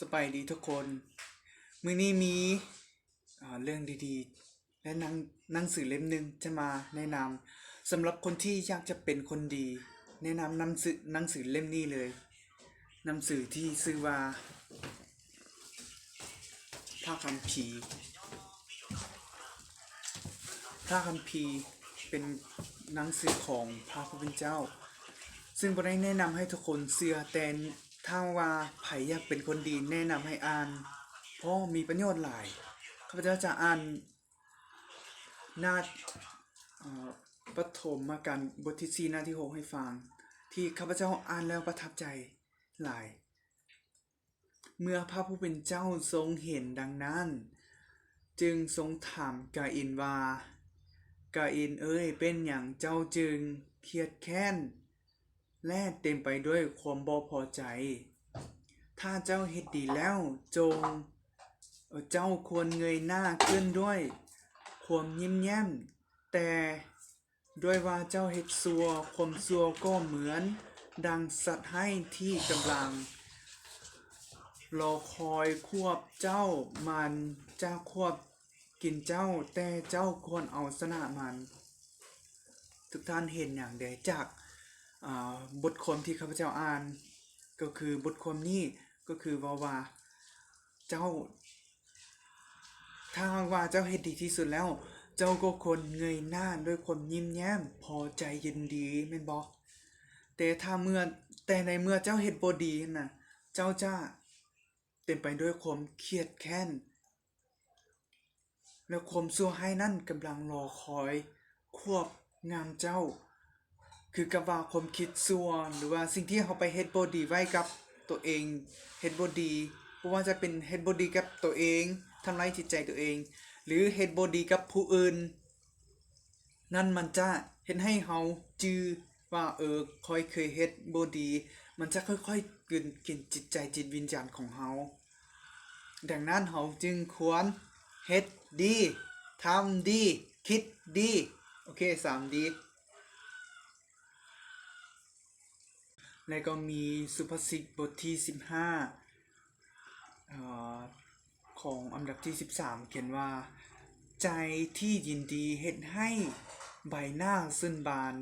สบายดีทุกคนมื้อนี้มีเรื่องดีๆและหนังสือเล่มหนึ่งจะมาแนะนำสำหรับคนที่อยากจะเป็นคนดีแนะนำหนังสือเล่มนี้เลยหนังสือที่ชื่อว่าพระคัมภีร์เป็นหนังสือของพระผู้เป็นเจ้าซึ่งบ่ได้แนะนำให้ทุกคนเชื่อแต่ถ้าว่าไผอยากเป็นคนดีแนะนำให้อ่านเพราะมีประโยชน์หลายข้าพเจ้าจะอ่านหน้าปฐมกาลบทที่4หน้าที่6ให้ฟังที่ข้าพเจ้าอ่านแล้วประทับใจหลายเมื่อพระผู้เป็นเจ้าทรงเห็นดังนั้นจึงทรงถามกาอินว่ากาอินเอ้ยเป็นหยังเจ้าจึงเครียดแค้นและเต็มไปด้วยความบ่พอใจถ้าเจ้าเฮ็ดดีแล้วเจ้าควรเงยหน้าขึ้นด้วยความยิ้มแย้มแต่ด้วยว่าเจ้าเฮ็ดซัวความซัวก็เหมือนดังสัตว์ให้ที่กำลังรอคอยควบเจ้ามันจะควบกินเจ้าแต่เจ้าควรเอาชนะมันทุกท่านเห็นอย่างใดจากบทความที่ข้าพเจ้าอ่านก็คือบทความนี้ก็คือว่าเจ้าถ้าว่าเจ้าเฮ็ดดีที่สุดแล้วเจ้าก็ควรเงยหน้าด้วยความยิ้มแย้มพอใจยินดีแม่นบ่แต่ในเมื่อเจ้าเฮ็ดบ่ดีน่ะเจ้าจะเต็มไปด้วยความเครียดแค้นและความชั่วร้ายนั้นกำลังรอคอยควบงำเจ้าคือกับว่าความคิดชั่วหรือว่าสิ่งที่เฮาไปเฮ็ดบ่ดีไว้กับตัวเองเฮ็ดบ่ดีบ่ว่าจะเป็นเฮ็ดบ่ดีกับตัวเองทำร้ายจิตใจตัวเองหรือเฮ็ดบ่ดีกับผู้อื่นนั่นมันจะเฮ็ดให้เฮาจื้อว่าค่อยเคยเฮ็ดบ่ดีมันจะค่อยๆกินจิตใจจิตวิญญาณของเฮาดังนั้นเฮาจึงควรเฮ็ดดีทำดีคิดดีโอเค3ดีแล้วก็มีสุภาษิตบทที่15ของอันดับที่13เขียนว่าใจที่ยินดีเฮ็ดให้ใบหน้าซื่นบาน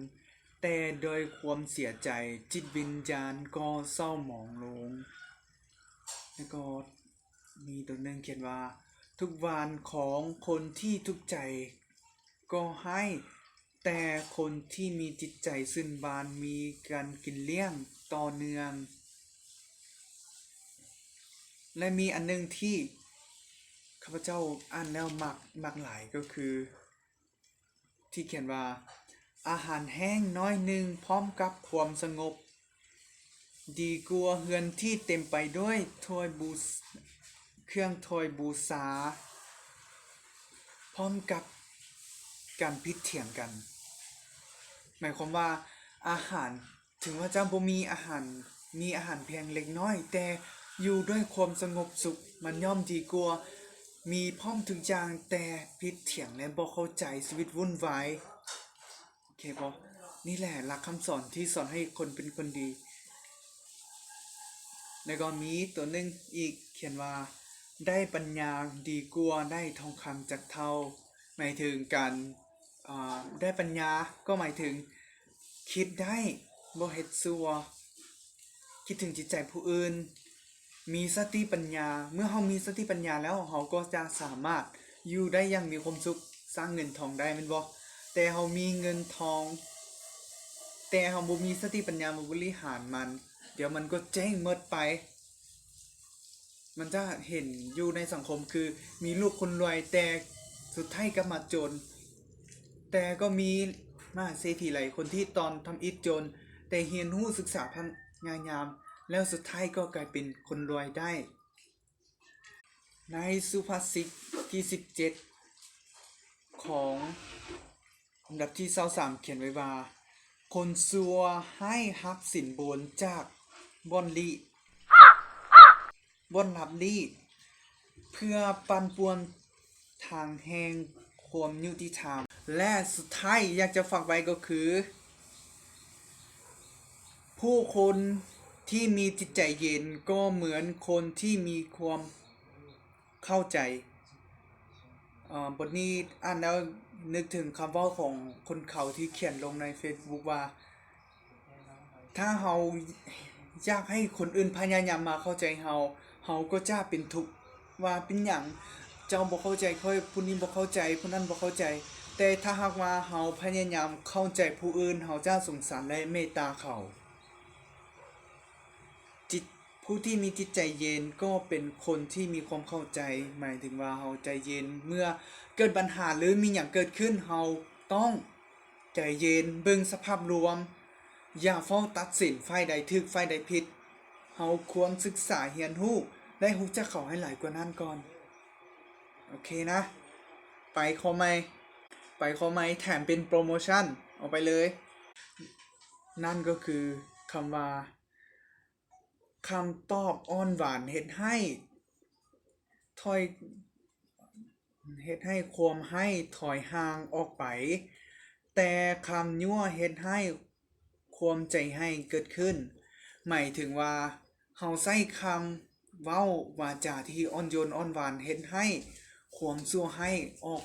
แต่โดยความเสียใจจิตวิญญาณก็เศร้าหมองลงแล้วก็มีตัวหนึ่งเขียนว่าทุกวันของคนที่ทุกข์ใจก็ให้แต่คนที่มีจิตใจซื่นบานมีการกินเลี้ยงต่อเนื่องและมีอันนึงที่ข้าพเจ้าอ่านแล้วมักหลายก็คือที่เขียนว่าอาหารแห้งน้อยหนึ่งพร้อมกับความสงบดีกว่าเฮือนที่เต็มไปด้วยเครื่องถ้วยบูชาพร้อมกับการพิดเถียงกันหมายความว่าอาหารถึงว่าเจ้าบ่มีอาหารเพียงเล็กน้อยแต่อยู่ด้วยความสงบสุขมันย่อมดีกว่ามีพร้อมทุกอย่างแต่พิดเถียงและบ่เข้าใจชีวิตวุ่นวายโอเคบ่นี่แหละหลักคำสอนที่สอนให้คนเป็นคนดีแล้วก็มีตัวหนึ่งอีกเขียนว่าได้ปัญญาดีกว่าได้ทองคำจากเท่าหมายถึงการได้ปัญญาก็หมายถึงคิดได้บ่เฮ็ดซัวคิดถึงจิตใจผู้อื่นมีสติปัญญาเมื่อเฮามีสติปัญญาแล้วเฮาก็จะสามารถอยู่ได้อย่างมีความสุขสร้างเงินทองได้แม่นบ่แต่เฮามีเงินทองแต่เฮาบ่มีสติปัญญามาบริหารมันเดี๋ยวมันก็เจ๊งหมดไปมันจะเห็นอยู่ในสังคมคือมีลูกคนรวยแต่สุดท้ายก็มาจนแต่ก็มีมหาเศรษฐีหลายคนที่ตอนทำอิฐจนแต่เรียนรู้ศึกษาพันงานยามแล้วสุดท้ายก็กลายเป็นคนรวยได้ในสุภาษิตที่17ของอันดับที่23เขียนไว้ว่าคนซัวให้รับสินบนจากบ่อนลับลี้เพื่อปั่นป่วนทางแห่งความยุติธรรมและสุดท้ายอยากจะฝากไว้ก็คือผู้คนท ที่มีจิตใจเย็นก็เหมือนคนที่มีความเข้าใจบทนี้อ่านแล้วนึกถึงคำเว่าของคนเขาที่เขียนลงใน Facebook ว่า ถ้าเราอยากให้คนอื่นพยายามมาเข้าใจเราก็จะเป็นทุกข์ว่าเป็นอย่างเจ้าบ่เข้าใจค่อยผู้นี้บ่เข้าใจผู้นั้นบ่เข้าใจ แต่ถ้าหากว่าเราพยายามเข้าใจผู้อื่นเราจะสงสารและเมตตาเขาจิตผู้ที่มีจิตใจเย็นก็เป็นคนที่มีความเข้าใจหมายถึงว่าเราใจเย็นเมื่อเกิดปัญหาหรือมีอย่างเกิดขึ้นเราต้องใจเย็นเบิ่งสภาพรวมอย่าเฝ้าตัดสินฝ่ายใดถูกฝ่ายใดผิดเราควรศึกษาเรียนรู้และรู้จักเขาให้หลายกว่านั้นก่อนโอเคนะไปข้อใหม่แถมเป็นโปรโมชั่นเอาไปเลยนั่นก็คือคำว่าคำตอบอ่อนหวานเฮ็ดให้ถอยเฮ็ดให้ความให้ถอยห่างออกไปแต่คำยั่วเฮ็ดให้ความใจให้เกิดขึ้นหมายถึงว่าเฮาใช้คำเว้าวาจาที่อ่อนโยนอ่อนหวานเฮ็ดให้ความชั่วให้ออก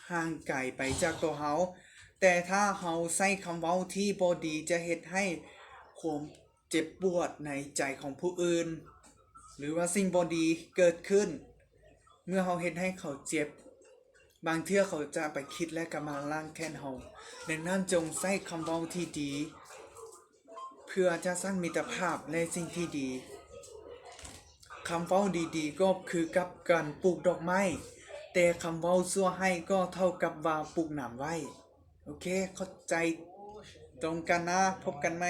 ห่างไกลไปจากตัวเฮาแต่ถ้าเฮาใช้คำเว้าที่บ่ดีจะเฮ็ดให้ความเจ็บปวดในใจของผู้อื่นหรือว่าสิ่งบ่ดีเกิดขึ้นเมื่อเฮาเฮ็ดให้เขาเจ็บบางเทื่อเขาจะไปคิดและกำลังล้างแค้นเฮาดังนั้นจงใช้คำเว้าที่ดีเพื่อจะสร้างมิตรภาพในสิ่งที่ดีคำเว้าดีๆก็คือกับการปลูกดอกไม้แต่คำเว้าซั่วให้ก็เท่ากับว่าปลูกหนามไว้โอเคเข้าใจตรงกันนะพบกันไหม